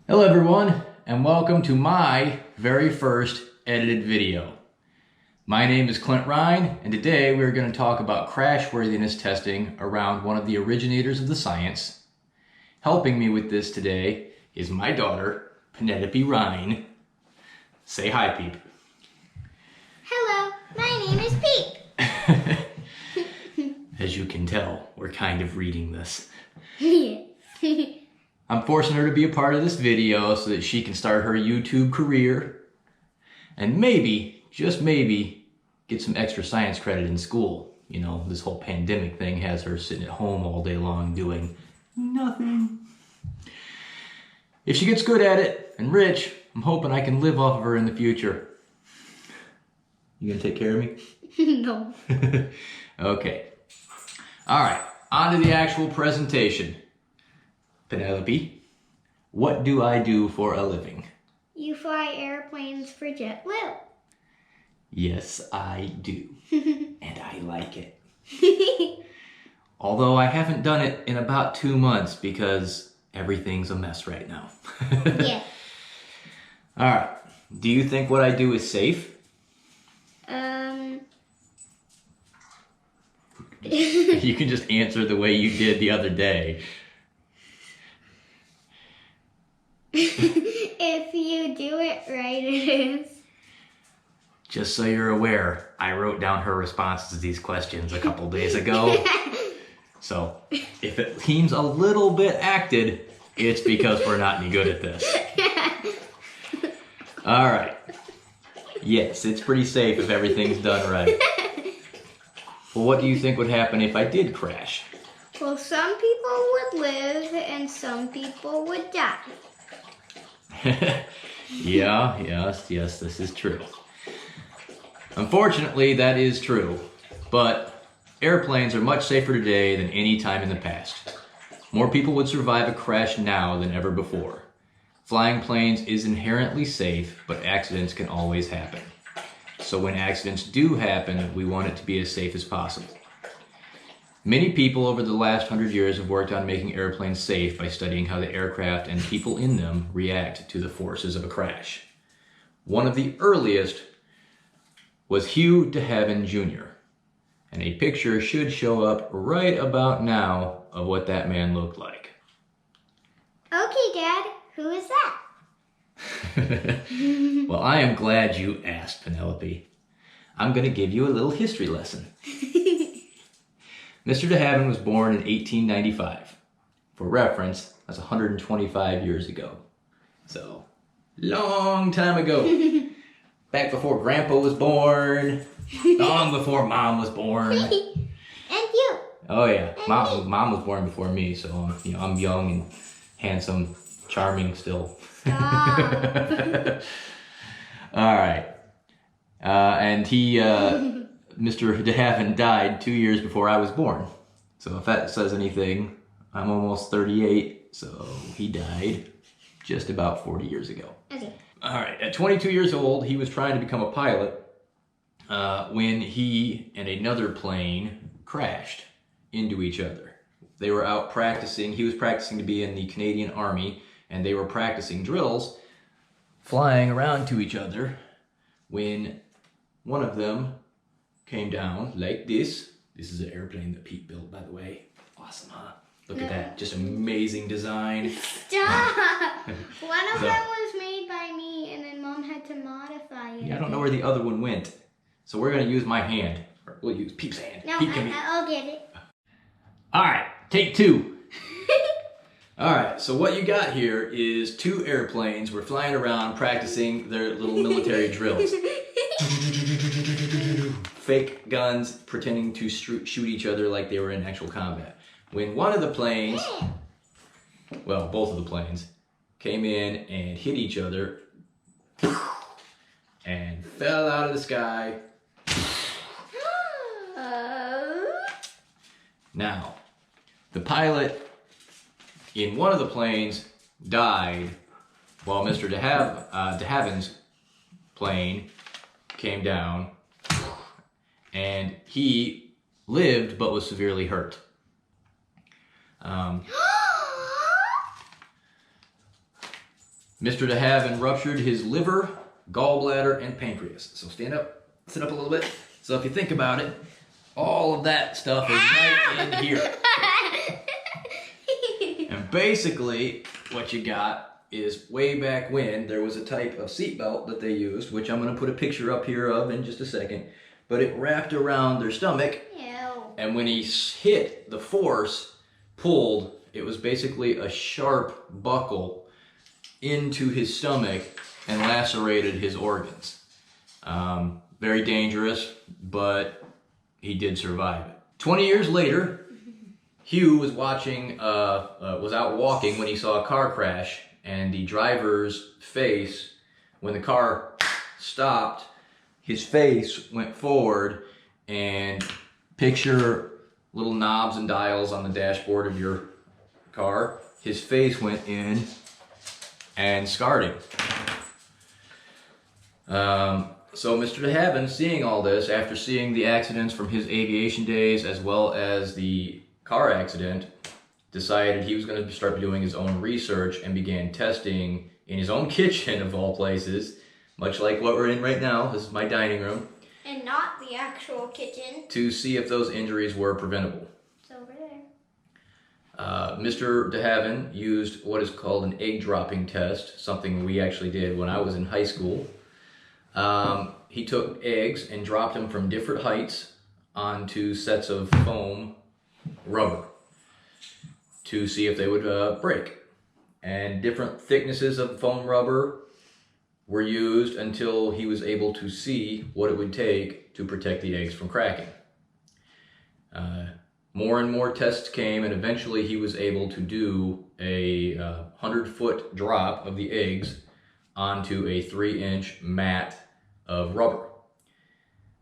Hello everyone, and welcome to my very first edited video. My name is Clint Ryan, and today we're going to talk about crashworthiness testing around one of the originators of the science. Helping me with this today is my daughter, Penelope Ryan. Say hi, Peep. Hello, my name is Peep. As you can tell, we're kind of reading this. Yeah. I'm forcing her to be a part of this video so that she can start her YouTube career and maybe, just maybe, get some extra science credit in school. You know, this whole pandemic thing has her sitting at home all day long doing nothing. If she gets good at it and rich, I'm hoping I can live off of her in the future. You gonna take care of me? No. Okay. All right, on to the actual presentation. Penelope, what do I do for a living? You fly airplanes for JetBlue. Yes, I do. And I like it. Although I haven't done it in about 2 months because everything's a mess right now. Yeah. All right. Do you think what I do is safe? You can just answer the way you did the other day. If you do it right, it is. Just so you're aware, I wrote down her responses to these questions a couple days ago. So if it seems a little bit acted, it's because we're not any good at this. All right. Yes, it's pretty safe if everything's done right. Well, what do you think would happen if I did crash? Well, some people would live and some people would die. Yes, this is true. Unfortunately, that is true, but airplanes are much safer today than any time in the past. More people would survive a crash now than ever before. Flying planes is inherently safe, but accidents can always happen. So when accidents do happen, we want it to be as safe as possible. Many people over the last 100 years have worked on making airplanes safe by studying how the aircraft and people in them react to the forces of a crash. One of the earliest was Hugh de Havilland Jr., and a picture should show up right about now of what that man looked like. Okay, Dad, who is that? Well, I am glad you asked, Penelope. I'm going to give you a little history lesson. Mr. de Havilland was born in 1895. For reference, that's 125 years ago. So, long time ago. Back before Grandpa was born. Long before Mom was born. And you. Oh yeah, Mom was born before me, so I'm young and handsome, charming still. Stop. All right. And he, Mr. de Havilland died 2 years before I was born. So if that says anything, I'm almost 38, so he died just about 40 years ago. Okay. All right. At 22 years old, he was trying to become a pilot when he and another plane crashed into each other. They were out practicing. He was practicing to be in the Canadian Army, and they were practicing drills, flying around to each other, when one of them came down like this. This is an airplane that Pete built, by the way. Awesome, huh? Look at that. Just amazing design. Stop! One of them was made by me, and then Mom had to modify it. Yeah, I don't know where the other one went. So we're going to use my hand. Or we'll use Pete's hand. No, Pete, I'll get it. All right, take two. All right, so what you got here is two airplanes. We're flying around practicing their little military drills. Fake guns pretending to shoot each other like they were in actual combat. When one of the planes, well, both of the planes, came in and hit each other and fell out of the sky. Now, the pilot in one of the planes died while Mr. de Havilland's plane came down, and he lived but was severely hurt. Mr. de Haven ruptured his liver, gallbladder, and pancreas. So stand up, sit up a little bit. So if you think about it, all of that stuff is right in here. And basically, what you got is way back when there was a type of seatbelt that they used, which I'm going to put a picture up here of in just a second, but it wrapped around their stomach. Ew. And when he hit, the force pulled, it was basically a sharp buckle into his stomach and lacerated his organs. Very dangerous, but he did survive it. 20 years later, Hugh was was out walking when he saw a car crash, and the driver's face, when the car stopped, his face went forward, and picture little knobs and dials on the dashboard of your car. His face went in and scarred him. So Mr. de Haven, seeing all this, after seeing the accidents from his aviation days as well as the car accident, decided he was going to start doing his own research and began testing in his own kitchen, of all places, much like what we're in right now. This is my dining room. And not the actual kitchen. To see if those injuries were preventable. It's over there. Mr. de Haven used what is called an egg dropping test, something we actually did when I was in high school. He took eggs and dropped them from different heights onto sets of foam rubber to see if they would break. And different thicknesses of foam rubber were used until he was able to see what it would take to protect the eggs from cracking. More and more tests came, and eventually he was able to do a 100-foot drop of the eggs onto a 3-inch mat of rubber.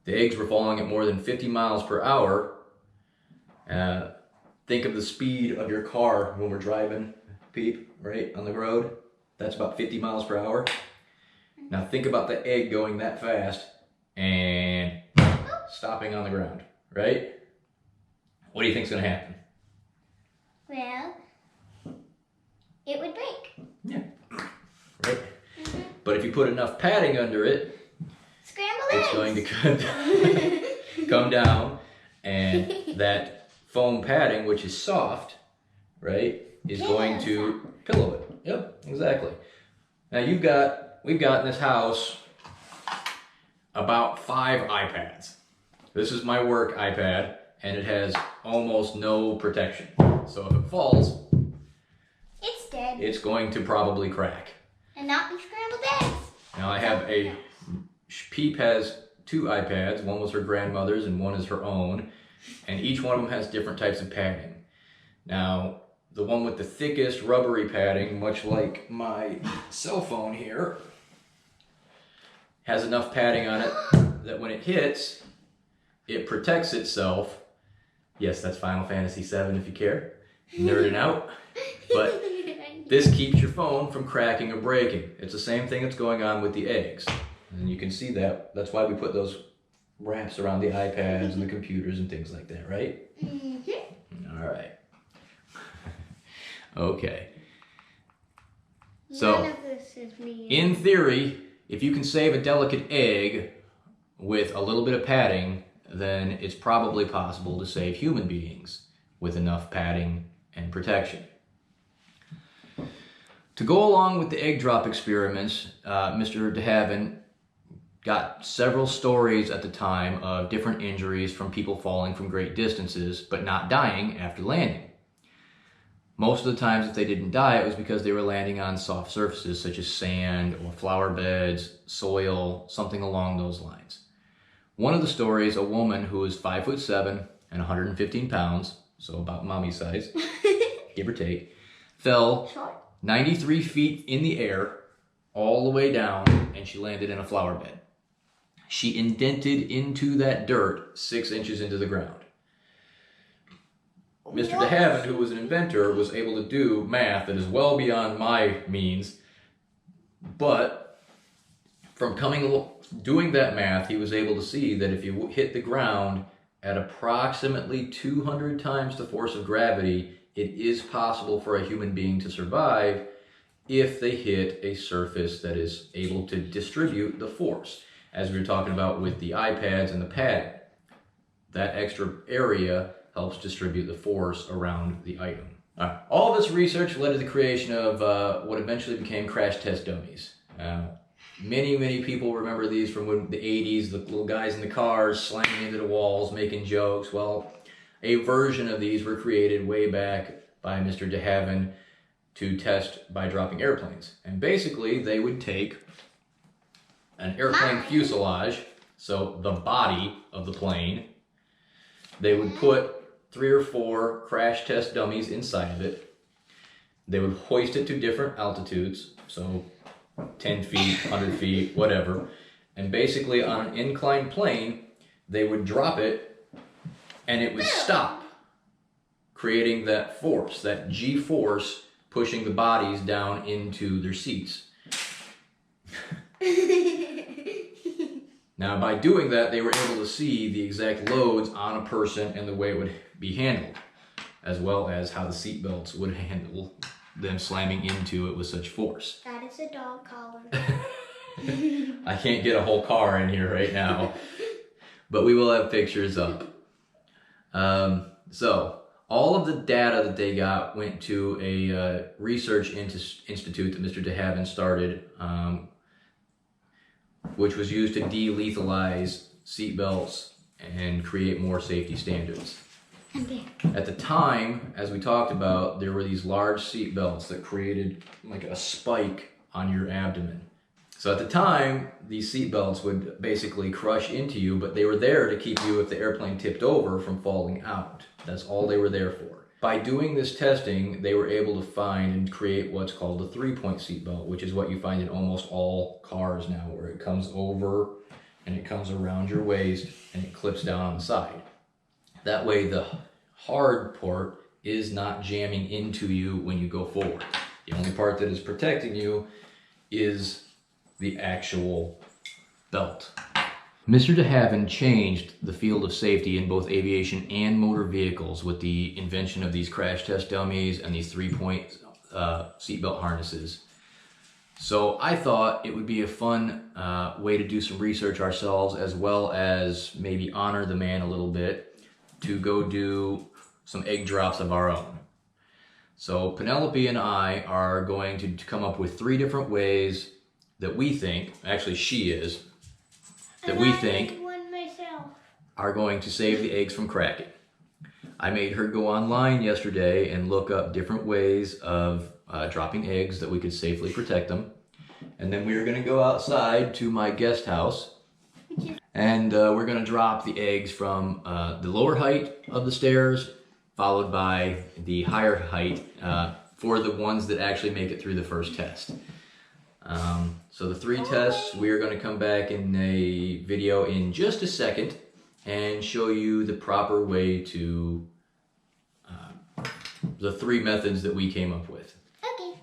The eggs were falling at more than 50 miles per hour. Think of the speed of your car when we're driving, Peep, right, on the road. That's about 50 miles per hour. Now think about the egg going that fast and stopping on the ground, right? What do you think's going to happen? Well, it would break. Yeah, right? Mm-hmm. But if you put enough padding under it, it's going to come down, and that foam padding, which is soft, right, is going to pillow it. Yep, exactly. Now we've got in this house about 5 iPads. This is my work iPad, and it has almost no protection. So if it falls, it's dead. It's going to probably crack. And not be scrambled eggs. Now I have Peep has 2 iPads. One was her grandmother's and one is her own. And each one of them has different types of padding. Now, the one with the thickest rubbery padding, much like my cell phone here, has enough padding on it that when it hits, it protects itself. Yes, that's Final Fantasy VII if you care. Nerding out. But this keeps your phone from cracking or breaking. It's the same thing that's going on with the eggs. And you can see that. That's why we put those wraps around the iPads and the computers and things like that, right? Mm-hmm. All right. Okay. So, none of this is me. In theory, if you can save a delicate egg with a little bit of padding, then it's probably possible to save human beings with enough padding and protection. To go along with the egg drop experiments, Mr. de Haven got several stories at the time of different injuries from people falling from great distances, but not dying after landing. Most of the times, if they didn't die, it was because they were landing on soft surfaces such as sand or flower beds, soil, something along those lines. One of the stories, a woman who was 5'7" and 115 pounds, so about mommy size, give or take, fell 93 feet in the air, all the way down, and she landed in a flower bed. She indented into that dirt 6 inches into the ground. Mr. de Haven, who was an inventor, was able to do math that is well beyond my means, but from doing that math, he was able to see that if you hit the ground at approximately 200 times the force of gravity, it is possible for a human being to survive if they hit a surface that is able to distribute the force. As we were talking about with the iPads and the padding, that extra area helps distribute the force around the item. All of this research led to the creation of what eventually became crash test dummies. Many people remember these from the 80s, the little guys in the cars slamming into the walls, making jokes. Well, a version of these were created way back by Mr. de Haven to test by dropping airplanes. And basically, they would take an airplane fuselage, so the body of the plane. They would put 3 or 4 crash test dummies inside of it. They would hoist it to different altitudes, so 10 feet, 100 feet, whatever. And basically on an inclined plane, they would drop it and it would stop, creating that force, that G-force, pushing the bodies down into their seats. Now, by doing that, they were able to see the exact loads on a person and the way it would be handled, as well as how the seat belts would handle them slamming into it with such force. That is a dog collar. I can't get a whole car in here right now, but we will have pictures up. So, all of the data that they got went to a research institute that Mr. de Haven started, which was used to de-lethalize seatbelts and create more safety standards. At the time, as we talked about, there were these large seatbelts that created like a spike on your abdomen. So at the time, these seatbelts would basically crush into you, but they were there to keep you, if the airplane tipped over, from falling out. That's all they were there for. By doing this testing, they were able to find and create what's called a 3-point seatbelt, which is what you find in almost all cars now, where it comes over and it comes around your waist and it clips down on the side. That way the hard part is not jamming into you when you go forward. The only part that is protecting you is the actual belt. Mr. de Haven changed the field of safety in both aviation and motor vehicles with the invention of these crash test dummies and these 3-point seatbelt harnesses. So I thought it would be a fun way to do some research ourselves, as well as maybe honor the man a little bit, to go do some egg drops of our own. So Penelope and I are going to come up with 3 different ways that we think, actually she is, that we think are going to save the eggs from cracking. I made her go online yesterday and look up different ways of dropping eggs that we could safely protect them. And then we are going to go outside to my guest house and we're going to drop the eggs from the lower height of the stairs, followed by the higher height for the ones that actually make it through the first test. So the 3 tests, we are going to come back in a video in just a second and show you the proper way to, the 3 methods that we came up with. Okay.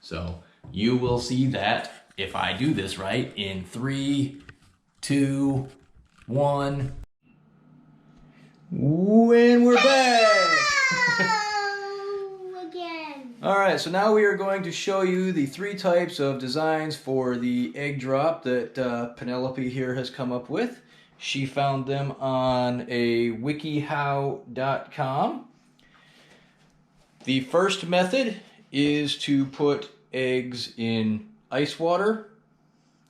So you will see that, if I do this right, in 3, 2, 1. When we're back! All right, so now we are going to show you the 3 types of designs for the egg drop that Penelope here has come up with. She found them on a wikihow.com. The first method is to put eggs in ice water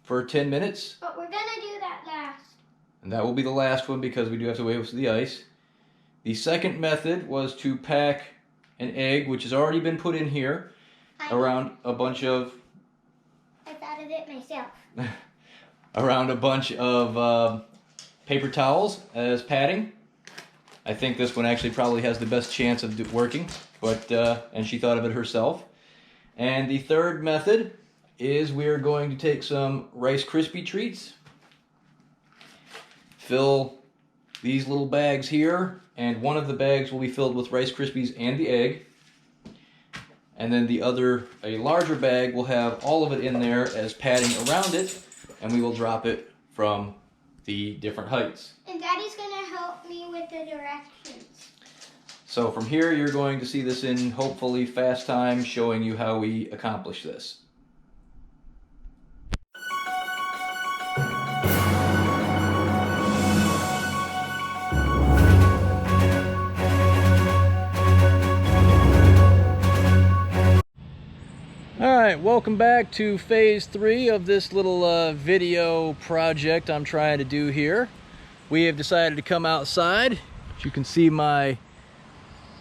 for 10 minutes. But we're gonna do that last. And that will be the last one because we do have to wait for the ice. The second method was to pack an egg, which has already been put in here, around a bunch of... I thought of it myself. around a bunch of paper towels as padding. I think this one actually probably has the best chance of working, but and she thought of it herself. And the third method is we're going to take some Rice Krispie treats, fill these little bags here, and one of the bags will be filled with Rice Krispies and the egg. And then the other, a larger bag, will have all of it in there as padding around it, and we will drop it from the different heights. And Daddy's gonna help me with the directions. So from here, you're going to see this in hopefully fast time, showing you how we accomplish this. Alright, welcome back to phase 3 of this little video project I'm trying to do here. We have decided to come outside. As you can see, my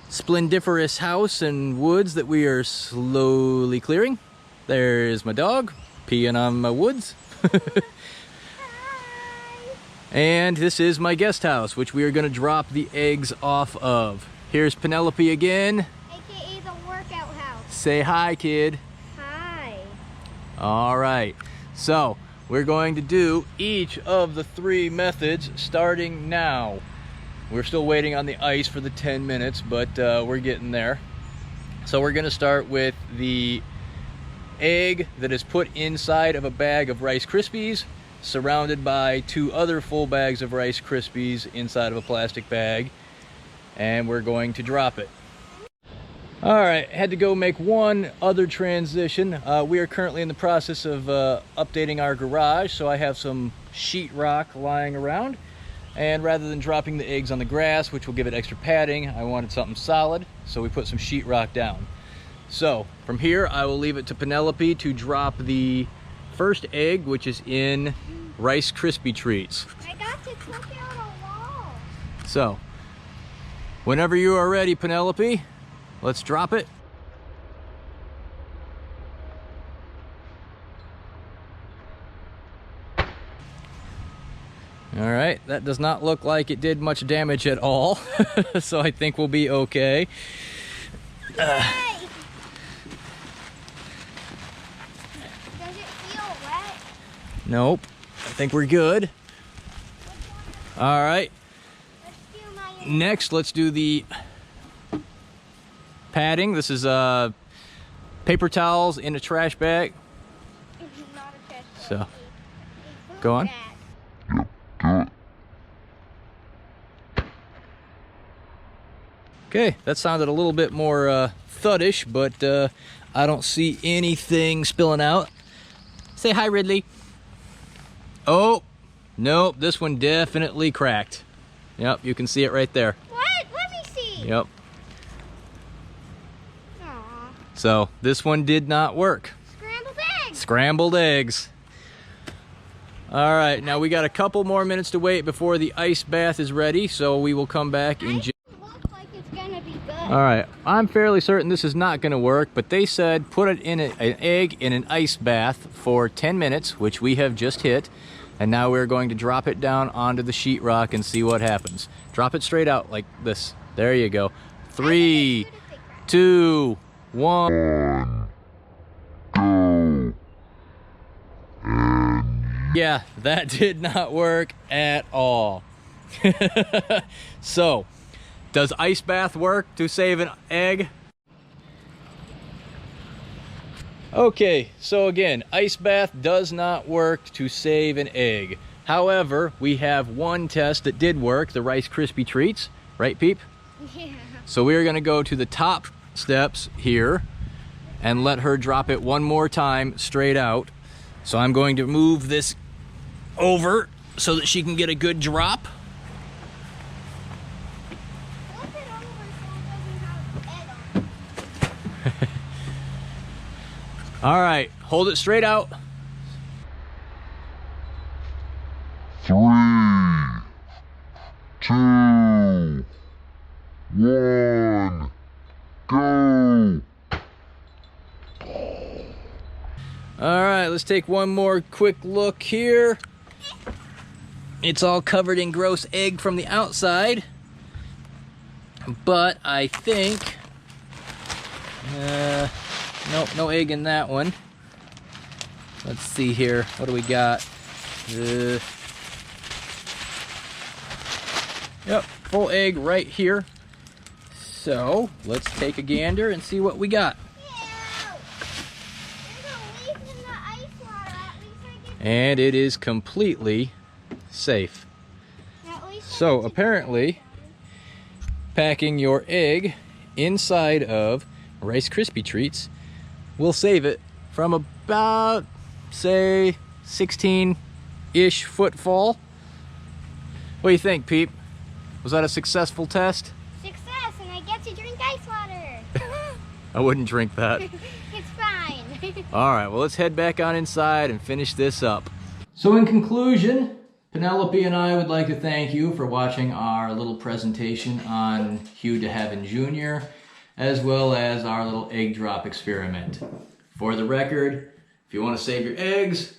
splendiferous house and woods that we are slowly clearing. There's my dog peeing on my woods. And this is my guest house, which we are going to drop the eggs off of. Here's Penelope again. AKA the workout house. Say hi, kid. Hi. All right, so we're going to do each of the 3 methods starting now. We're still waiting on the ice for the 10 minutes, but we're getting there. So we're going to start with the egg that is put inside of a bag of Rice Krispies, surrounded by 2 other full bags of Rice Krispies inside of a plastic bag, and we're going to drop it. All right, had to go make one other transition. We are currently in the process of updating our garage, so I have some sheetrock lying around. And rather than dropping the eggs on the grass, which will give it extra padding, I wanted something solid, so we put some sheetrock down. So from here, I will leave it to Penelope to drop the first egg, which is in Rice Krispie treats. I got to cook it on a wall. So, whenever you are ready, Penelope, let's drop it. All right, that does not look like it did much damage at all, so I think we'll be okay. Does it feel wet? Nope, I think we're good. All right, Let's do my next let's do the padding. This is paper towels in a trash bag. not a trash bag. So, A food go on. bag. Okay, that sounded a little bit more thuddish, but I don't see anything spilling out. Say hi, Ridley. Oh, nope, this one definitely cracked. Yep, you can see it right there. What? Let me see. Yep. Aw. So this one did not work. Scrambled eggs. Scrambled eggs. All right, now we got a couple more minutes to wait before the ice bath is ready, so we will come back in just... Looks like it's gonna be good. All right, I'm fairly certain this is not gonna work, but they said put it in an egg in an ice bath for 10 minutes, which we have just hit, and now we're going to drop it down onto the sheetrock and see what happens. Drop it straight out like this. There you go. 3, 2, 1. Yeah, that did not work at all. So, does ice bath work to save an egg? Okay, so again, ice bath does not work to save an egg. However, we have one test that did work, the Rice Krispie treats, right, Peep? Yeah. So we're gonna go to the top steps here and let her drop it one more time straight out. So I'm going to move this over so that she can get a good drop. Flip it over so it doesn't have egg on it. All right, hold it straight out. 3, 2, 1, go! All right, let's take one more quick look here. It's all covered in gross egg from the outside, but I think, nope, no egg in that one. Let's see here, what do we got? Yep, full egg right here. So let's take a gander and see what we got. And it is completely safe. So apparently packing your egg inside of Rice Krispie treats will save it from about, say, 16-ish foot fall. What do you think, Peep? Was that a successful test? Success, and I get to drink ice water. I wouldn't drink that. It's fine. All right, well, let's head back on inside and finish this up. So in conclusion, Penelope and I would like to thank you for watching our little presentation on Hugh de Heaven Jr., as well as our little egg drop experiment. For the record, if you want to save your eggs,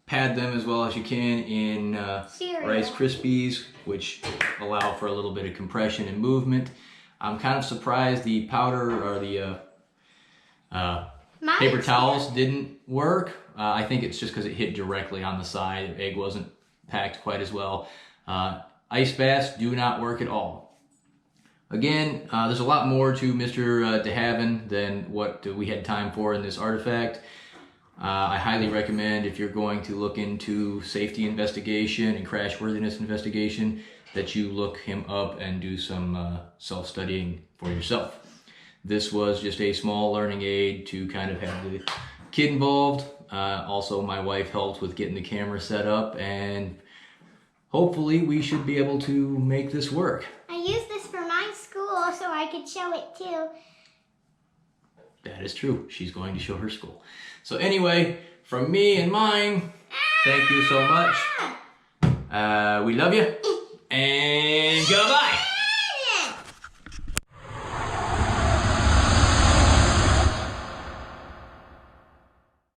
pad them as well as you can in Rice Krispies, which allow for a little bit of compression and movement. I'm kind of surprised the powder or the paper towels didn't work. I think it's just because it hit directly on the side. The egg wasn't packed quite as well. Ice baths do not work at all. Again, there's a lot more to Mr. de Haven than what we had time for in this artifact. I highly recommend, if you're going to look into safety investigation and crashworthiness investigation, that you look him up and do some self-studying for yourself. This was just a small learning aid to kind of have the kid involved. Also, my wife helped with getting the camera set up, and hopefully we should be able to make this work. I used this for my school so I could show it too. That is true. She's going to show her school. So anyway, from me and mine, thank you so much. We love you, and goodbye.